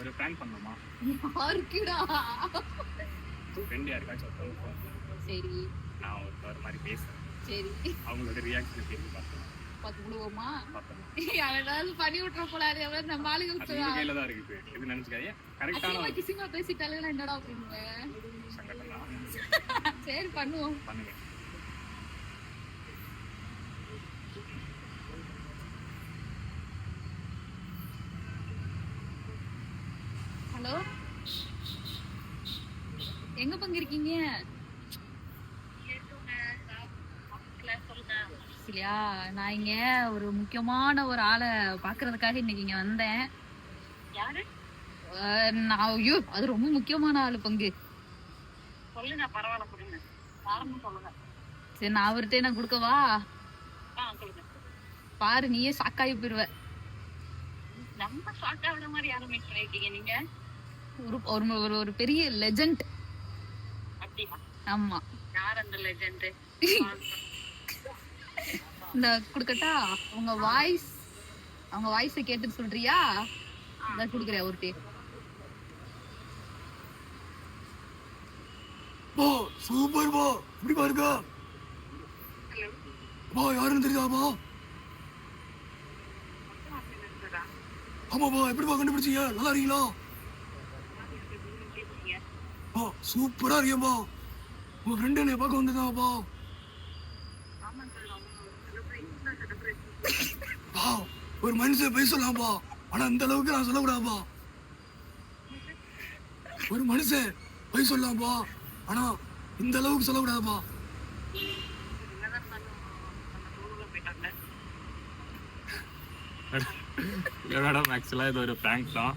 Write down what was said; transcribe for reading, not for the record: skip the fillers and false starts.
ஒரு பிராங்க் பண்ணணுமா? யாருக்குடா? ஃப்ரெண்ட் யாருக்காச்சும் சரி, நான் ஒரு மாதிரி பேசுறேன். சரி, அவங்களோட ரியாக்ஷன் எப்படி இருக்கு பார்க்கலாம். பார்த்து விடுவோமா? ஏதாவது பண்ணி விட்டுற போலாரு. எவ்வளவு நம்ம ஆளுங்க கையில தான் இருக்குது. இது நினைச்சுக்காதீங்க. கரெக்டான கிசிமா பேசிட்டாலே என்னடா அப்படின்னு சங்கடம் தான். சரி பண்ணுவோம். பண்ணுங்க. ஹலோ, எங்க பங்கு இருக்கீங்க? இல்லையா, நான் இங்க ஒரு முக்கியமான ஒரு ஆளை பாக்குறதுக்காக இன்னைக்கு இங்க வந்தேன். நான் ஐயோ, அது ரொம்ப முக்கியமான ஆளு பங்கு. சொல்லுங்க, பரவாயில்ல, கொடுங்க. சொல்லுங்க. சரி, நான் அவர்கிட்ட நான் கொடுக்கவா? பாரு, நீயே ஷாக்காகி போயிருவ. நம்ம ஷாக்கா விட மாதிரி யாரும் மீட் பண்ணிருக்கீங்க நீங்க? ஒரு ஒரு பெரிய லெஜெண்ட். அப்படியா? ஆமா. யார் அந்த லெஜெண்ட்? இந்த குடுக்கட்டா? அவங்க வாய்ஸ் கேட்டு சொல்றியா? நான் குடுக்குறேன் ஒருத்தே. பா சூப்பர் பா, எப்படி பாருங்க பா, யாருன்னு தெரியாதா? ஆமாப்பா, எப்படிப்பா கண்டுபிடிச்சீங்க? நல்லா இருக்கீங்களா? பா சூப்பரா இருக்கேன்பா. உங்க ஃப்ரெண்ட் என்னை பார்க்க வந்திருந்தாப்பா. பா ஒரு மனுஷன் போய் சொல்லலாம்ப்பா, ஆனா அந்த அளவுக்கு நான் சொல்லக்கூடாதுப்பா. ஒரு மனுஷன் போய் சொல்லலாம்ப்பா, ஆனா இந்த அளவுக்கு சொல்லக்கூடாதுப்பா. மேடம் ஆக்சுவலா இது ஒரு பிராங்க் தான்.